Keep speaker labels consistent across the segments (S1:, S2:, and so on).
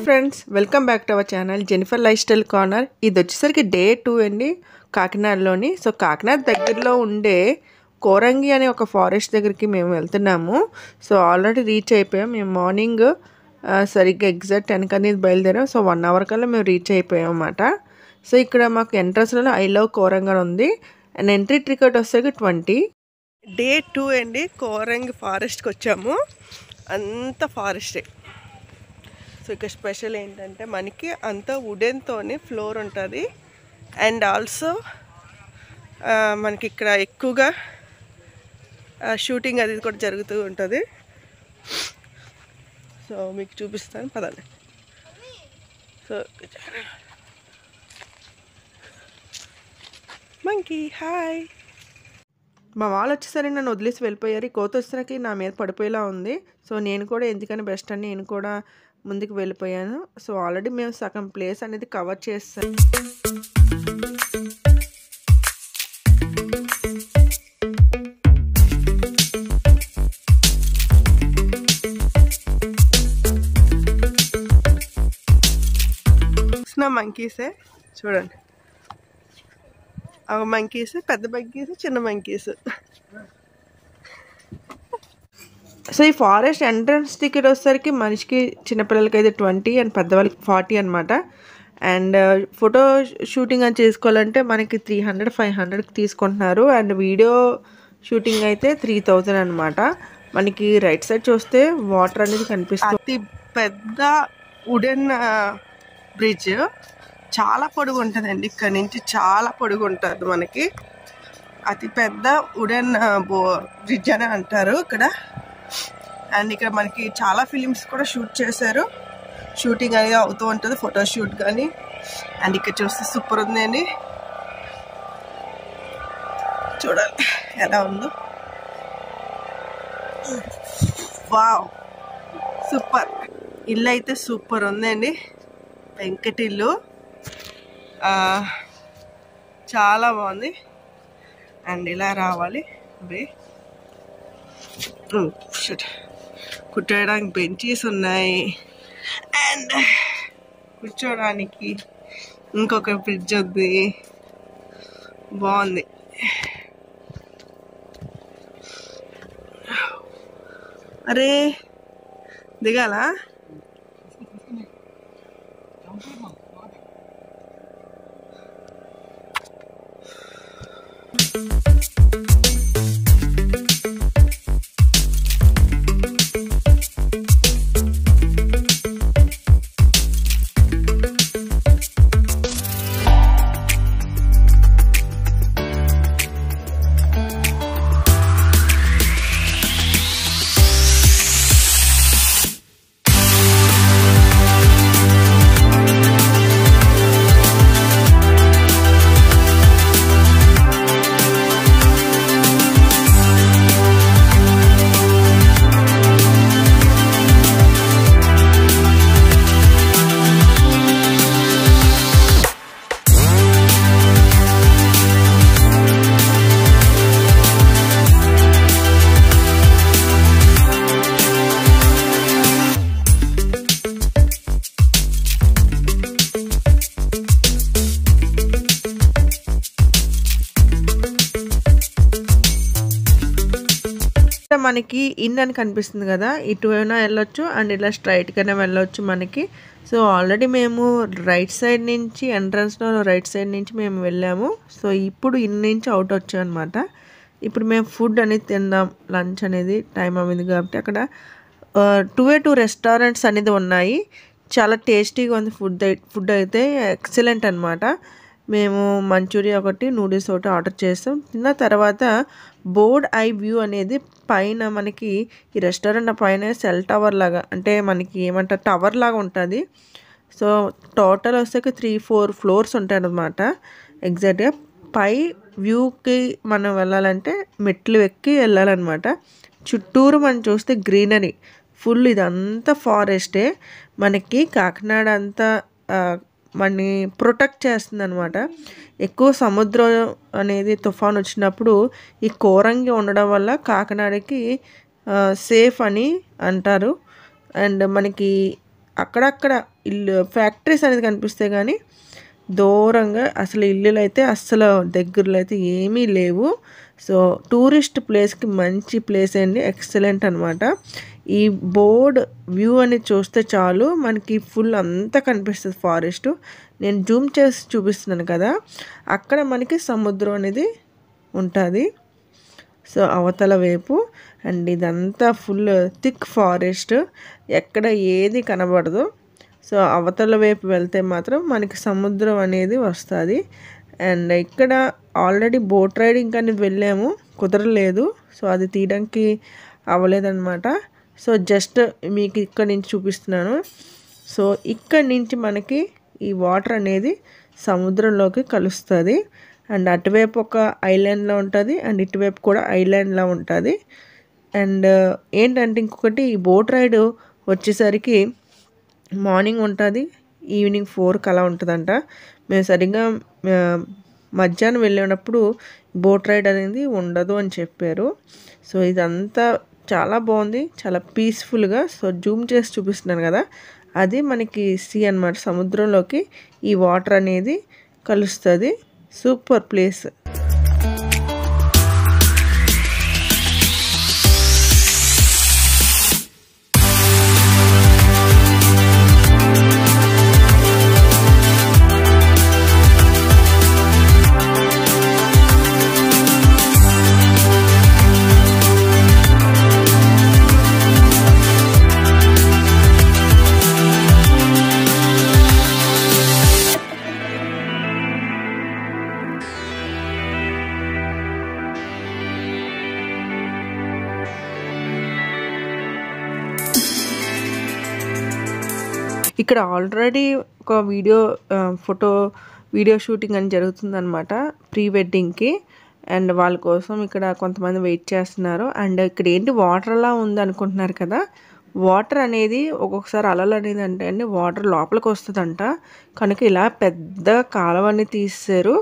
S1: Friends, welcome back to our channel Jennifer life style corner. ఇది వచ్చేసరికి day 2 అండి కాకినాడలోని. So Kakinada దగ్గరలో ఉండే కోరంగి అనే ఒక ఫారెస్ట్ దగ్గరికి మేము వెళ్తున్నాము. సో ఆల్రెడీ రీచ్ అయిపోయాం. మేము మార్నింగ్ సరిగ్గా ఎగ్జాక్ట్ 10 అనేది బయలుదేరాం. సో 1 అవర్ కల్లా మేము రీచ్ అయిపోయాం అన్నమాట. సో ఇక్కడ మాకు ఎంట్రన్స్లో ఐ లవ్ కోరంగి ఉంది. అండ్ ఎంట్రీ టికెట్ వచ్చేసరికి 20. డే 2 అండి కోరంగి ఫారెస్ట్కి వచ్చాము. అంత ఫారెస్టే. సో ఇక్కడ స్పెషల్ ఏంటంటే మనకి అంతా వుడెన్తోనే ఫ్లోర్ ఉంటుంది. అండ్ ఆల్సో మనకి ఇక్కడ ఎక్కువగా షూటింగ్ అది కూడా జరుగుతూ ఉంటుంది. సో మీకు చూపిస్తాను పదండి. So monkey hi. మా వాళ్ళు వచ్చేసరికి నన్ను వదిలేసి వెళ్ళిపోయారు. ఈ కోత వచ్చేసరికి నా మీద పడిపోయేలా ఉంది. సో నేను కూడా ఎందుకని బెస్ట్ అని నేను కూడా ముందుకు వెళ్ళిపోయాను. సో ఆల్రెడీ మేము సగం ప్లేస్ అనేది కవర్ చేస్తాం. మంకీసే చూడండి, అవి మంకీస్, పెద్ద మంకీస్, చిన్న మంకీస్. సో ఈ ఫారెస్ట్ ఎంట్రన్స్ టికెట్ వచ్చేసరికి మనిషికి చిన్నపిల్లలకి అయితే 20 అండ్ పెద్దవాళ్ళకి 40 అనమాట. అండ్ ఫోటో షూటింగ్ అని చేసుకోవాలంటే మనకి 300-500 తీసుకుంటున్నారు. అండ్ వీడియో షూటింగ్ అయితే 3000 అనమాట. మనకి రైట్ సైడ్ చూస్తే వాటర్ అనేది కనిపిస్తుంది. అతి పెద్ద వుడెన్ బ్రిడ్జ్, చాలా పొడుగు ఉంటుందండి. ఇక్కడ నుంచి చాలా పొడుగు ఉంటుంది. మనకి అతి పెద్ద వుడెన్ బ్రిడ్జ్ అని అంటారు ఇక్కడ. అండ్ ఇక్కడ మనకి చాలా ఫిలిమ్స్ కూడా షూట్ చేశారు. షూటింగ్ అనేది అవుతూ ఉంటుంది, ఫోటో షూట్ కానీ. అండ్ ఇక్కడ చూస్తే సూపర్ ఉందండి, చూడాలి ఎలా ఉందో. Wow, super. ఇల్లు అయితే సూపర్ ఉందండి, వెంకటిల్లు చాలా బాగుంది. అండ్ ఇలా రావాలి. కూర్చోడానికి బెంచీస్ ఉన్నాయి. అండ్ కూర్చోడానికి ఇంకొక ఫ్రిడ్జ్ ఉంది, బాగుంది. అరే దిగాలా? మనకి ఇన్ అని కనిపిస్తుంది కదా, ఇటువైనా వెళ్ళొచ్చు అండ్ ఇలా స్ట్రైట్గానే వెళ్ళొచ్చు మనకి. సో ఆల్రెడీ మేము రైట్ సైడ్ నుంచి ఎంట్రన్స్లో రైట్ సైడ్ నుంచి మేము వెళ్ళాము. సో ఇప్పుడు ఇన్ నుంచి అవుట్ వచ్చాం అనమాట. ఇప్పుడు మేము ఫుడ్ అనేది తిందాం, లంచ్ అనేది టైం అయింది కాబట్టి. అక్కడ 2 రెస్టారెంట్స్ అనేది ఉన్నాయి. చాలా టేస్టీగా ఉంది ఫుడ్ అయితే ఎక్సలెంట్ అనమాట. మేము మంచూరియా ఒకటి, నూడిల్స్ ఒకటి ఆర్డర్ చేస్తాం. తిన్న తర్వాత బోర్డ్ ఐ వ్యూ అనేది పైన మనకి ఈ రెస్టారెంట్ పైన సెల్ టవర్ లాగా, అంటే మనకి ఏమంటారు టవర్ లాగా ఉంటుంది. సో టోటల్ వస్తే 3-4 ఫ్లోర్స్ ఉంటాయి అన్నమాట. ఎగ్జాక్ట్గా పై వ్యూకి మనం వెళ్ళాలంటే మెట్లు ఎక్కి వెళ్ళాలన్నమాట. చుట్టూరు మనం చూస్తే గ్రీనరీ ఫుల్, ఇదంతా ఫారెస్టే. మనకి కాకినాడ అంతా మనని ప్రొటెక్ట్ చేస్తుంది అనమాట. ఎక్కువ సముద్రం అనేది తుఫాన్ వచ్చినప్పుడు ఈ కోరంగి ఉండడం వల్ల కాకినాడకి సేఫ్ అని అంటారు. అండ్ మనకి అక్కడక్కడ ఇల్లు ఫ్యాక్టరీస్ అనేది కనిపిస్తాయి కానీ దూరంగా అసలు ఇల్లులు అయితే అస్సలు దగ్గరలో అయితే ఏమీ లేవు. సో టూరిస్ట్ ప్లేస్కి మంచి ప్లేస్ అండి, ఎక్సలెంట్ అనమాట. ఈ బోర్డ్ వ్యూ అనేది చూస్తే చాలు మనకి ఫుల్ అంతా కనిపిస్తుంది ఫారెస్ట్. నేను జూమ్ చేసి చూపిస్తున్నాను కదా, అక్కడ మనకి సముద్రం అనేది ఉంటుంది. సో అవతల వైపు అండ్ ఇదంతా ఫుల్ థిక్ ఫారెస్ట్, ఎక్కడ ఏది కనబడదు. సో అవతల వైపు వెళ్తే మాత్రం మనకి సముద్రం అనేది వస్తుంది. అండ్ ఇక్కడ ఆల్రెడీ బోట్ రైడింగ్ అనేది వెళ్ళాము, కుదరలేదు. సో అది తీయడానికి అవ్వలేదన్నమాట. సో జస్ట్ మీకు ఇక్కడ నుంచి చూపిస్తున్నాను. సో ఇక్కడ నుంచి మనకి ఈ వాటర్ అనేది సముద్రంలోకి కలుస్తుంది. అండ్ అటువైపు ఒక ఐలాండ్లో ఉంటుంది అండ్ ఇటువైపు కూడా ఐలాండ్లో ఉంటుంది. అండ్ ఏంటంటే ఇంకొకటి, ఈ బోట్ రైడ్ వచ్చేసరికి మార్నింగ్ ఉంటుంది, ఈవినింగ్ 4కి అలా ఉంటుందంట. మేము సరిగ్గా మధ్యాహ్నం వెళ్ళినప్పుడు బోట్ రైడ్ అనేది ఉండదు అని చెప్పారు. సో ఇదంతా చాలా బాగుంది, చాలా పీస్ఫుల్గా. సో జూమ్ చేసి చూపిస్తున్నాను కదా, అది మనకి సీ అన్నమాట, సముద్రంలోకి ఈ వాటర్ అనేది కలుస్తుంది. Super place. ఇక్కడ ఆల్రెడీ ఒక వీడియో షూటింగ్ అని జరుగుతుందన్నమాట ప్రీ వెడ్డింగ్కి. అండ్ వాళ్ళ కోసం ఇక్కడ కొంతమంది వెయిట్ చేస్తున్నారు. అండ్ ఇక్కడ ఏంటి వాటర్ అలా ఉంది అనుకుంటున్నారు కదా, వాటర్ అనేది ఒక్కొక్కసారి అలలు అనేది అంటే అండి వాటర్ లోపలికి వస్తుందంట. కనుక ఇలా పెద్ద కాలువని తీసారు.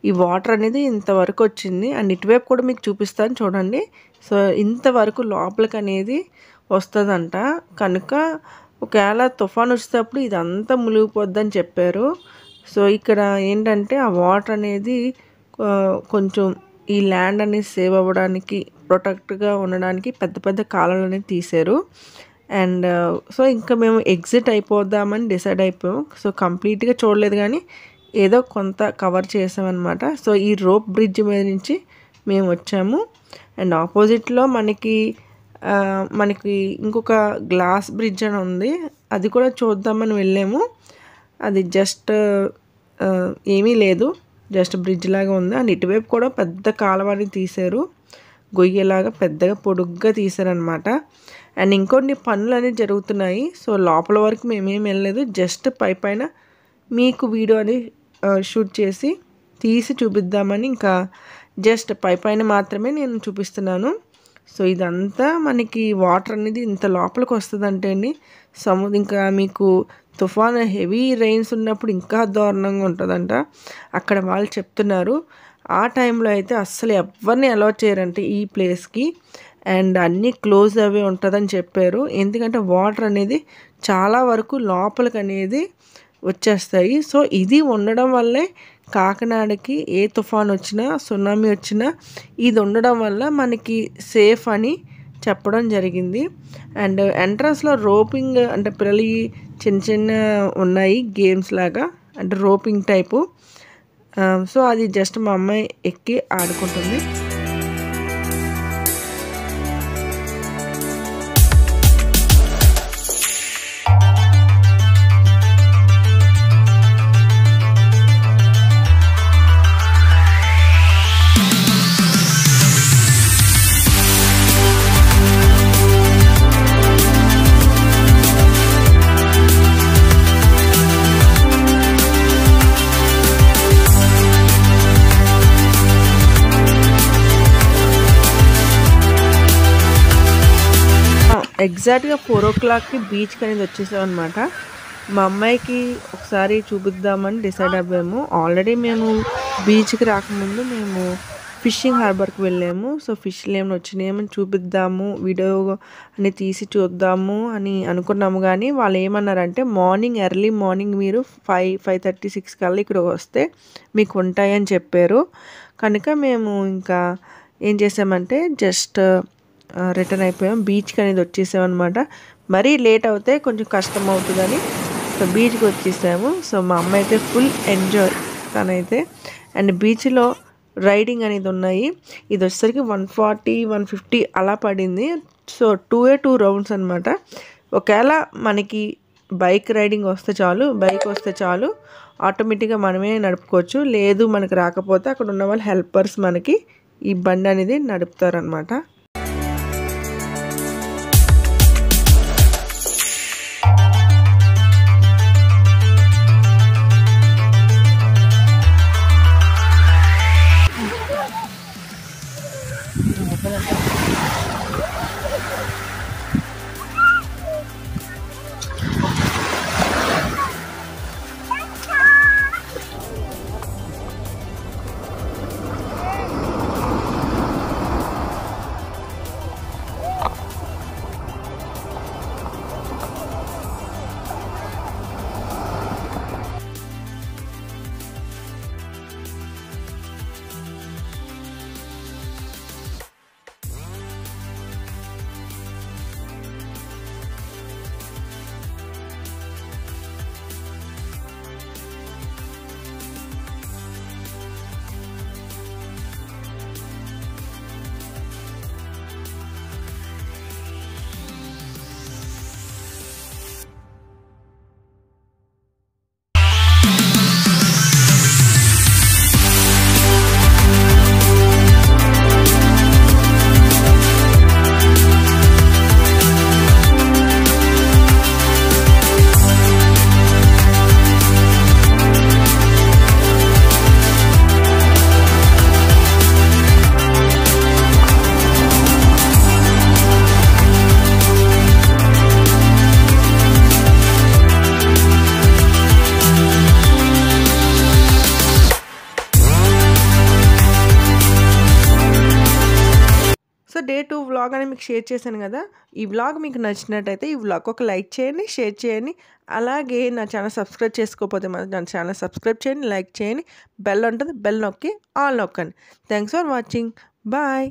S1: ఈ వాటర్ అనేది ఇంతవరకు వచ్చింది. అండ్ ఇటువైపు కూడా మీకు చూపిస్తాను చూడండి. సో ఇంతవరకు లోపలికి అనేది వస్తుందంట. కనుక ఒకవేళ తుఫాన్ వచ్చేటప్పుడు ఇదంతా మునిగిపోద్దని చెప్పారు. సో ఇక్కడ ఏంటంటే ఆ వాటర్ అనేది కొంచెం ఈ ల్యాండ్ అనేది సేవ్ అవ్వడానికి, ప్రొటెక్ట్గా ఉండడానికి పెద్ద పెద్ద కాలువలు అనేది తీశారు. అండ్ సో ఇంకా మేము ఎగ్జిట్ అయిపోదామని డిసైడ్ అయిపోయాము. సో కంప్లీట్గా చూడలేదు కానీ ఏదో కొంత కవర్ చేసామన్నమాట. సో ఈ రోప్ బ్రిడ్జ్ మీద నుంచి మేము వచ్చాము. అండ్ ఆపోజిట్లో మనకి ఇంకొక గ్లాస్ బ్రిడ్జ్ అని ఉంది, అది కూడా చూద్దామని వెళ్ళాము. అది జస్ట్ ఏమీ లేదు, జస్ట్ బ్రిడ్జ్ లాగా ఉంది. అండ్ ఇటువైపు కూడా పెద్ద కాలువని తీశారు, గొయ్యేలాగా పెద్దగా పొడుగ్గా తీశారనమాట. అండ్ ఇంకొన్ని పనులు అనేవి జరుగుతున్నాయి. సో లోపల వరకు మేమేం వెళ్ళలేదు, జస్ట్ పైన మీకు వీడియో అని షూట్ చేసి తీసి చూపిద్దామని ఇంకా జస్ట్ పైన మాత్రమే నేను చూపిస్తున్నాను. సో ఇదంతా మనకి వాటర్ అనేది ఇంత లోపలికి వస్తుందంటే అండి, ఇంకా మీకు తుఫాన్ హెవీ రెయిన్స్ ఉన్నప్పుడు ఇంకా దారుణంగా ఉంటుందంట. అక్కడ వాళ్ళు చెప్తున్నారు. ఆ టైంలో అయితే అస్సలు ఎవరిని అలౌ చేయరంటే ఈ ప్లేస్కి. అండ్ అన్నీ క్లోజ్ అవే ఉంటుందని చెప్పారు. ఎందుకంటే వాటర్ అనేది చాలా వరకు లోపలికి అనేది వచ్చేస్తాయి. సో ఇది ఉండడం వల్లే కాకినాడకి ఏ తుఫాన్ వచ్చినా, సునామీ వచ్చినా ఇది ఉండడం వల్ల మనకి సేఫ్ అని చెప్పడం జరిగింది. అండ్ ఎంట్రన్స్లో రోపింగ్ అంటే పిల్లలు చిన్న ఉన్నాయి గేమ్స్ లాగా, అంటే రోపింగ్ టైపు. సో అది జస్ట్ మా అమ్మాయి ఎక్కి ఆడుకుంటుంది. ఎగ్జాక్ట్గా 4 o'clockకి బీచ్కి అనేది వచ్చేసాం అనమాట. మా అమ్మాయికి ఒకసారి చూపిద్దామని డిసైడ్ అవ్వాము. ఆల్రెడీ మేము బీచ్కి రాకముందు మేము ఫిషింగ్ హార్బర్కి వెళ్ళాము. సో ఫిష్లు ఏమైనా వచ్చినాయేమని చూపిద్దాము, వీడియో అని తీసి చూద్దాము అని అనుకున్నాము. కానీ వాళ్ళు ఏమన్నారంటే ఎర్లీ మార్నింగ్ మీరు 5:30, 6 కల్లా ఇక్కడ వస్తే మీకు ఉంటాయని చెప్పారు. కనుక మేము ఇంకా ఏం చేసామంటే జస్ట్ రిటర్న్ అయిపోయాం. బీచ్కి అనేది వచ్చేసామన్నమాట. మరీ లేట్ అవుతే కొంచెం కష్టం అవుతుందని సో బీచ్కి వచ్చేసాము. సో మా అమ్మ అయితే ఫుల్ ఎంజాయ్ తనైతే. అండ్ బీచ్లో రైడింగ్ అనేది ఉన్నాయి. ఇది వచ్చేసరికి 140, 150 అలా పడింది. సో 2 రౌండ్స్ అనమాట. ఒకవేళ మనకి బైక్ వస్తే చాలు ఆటోమేటిక్గా మనమే నడుపుకోవచ్చు. లేదు మనకు రాకపోతే అక్కడ ఉన్న వాళ్ళు హెల్పర్స్ మనకి ఈ బండి అనేది నడుపుతారనమాట. సో డే 2 వ్లాగ్ అని మీకు షేర్ చేశాను కదా. ఈ వ్లాగ్ మీకు నచ్చినట్టయితే ఈ వ్లాగ్ ఒక లైక్ చేయండి, షేర్ చేయండి. అలాగే నా ఛానల్ సబ్స్క్రైబ్ చేసుకోకపోతే మాత్రం నా ఛానల్ సబ్స్క్రైబ్ చేయండి, లైక్ చేయండి. బెల్ ఉంటుంది, బెల్ నొక్కి ఆల్ నొక్కండి. Thanks for watching. బాయ్.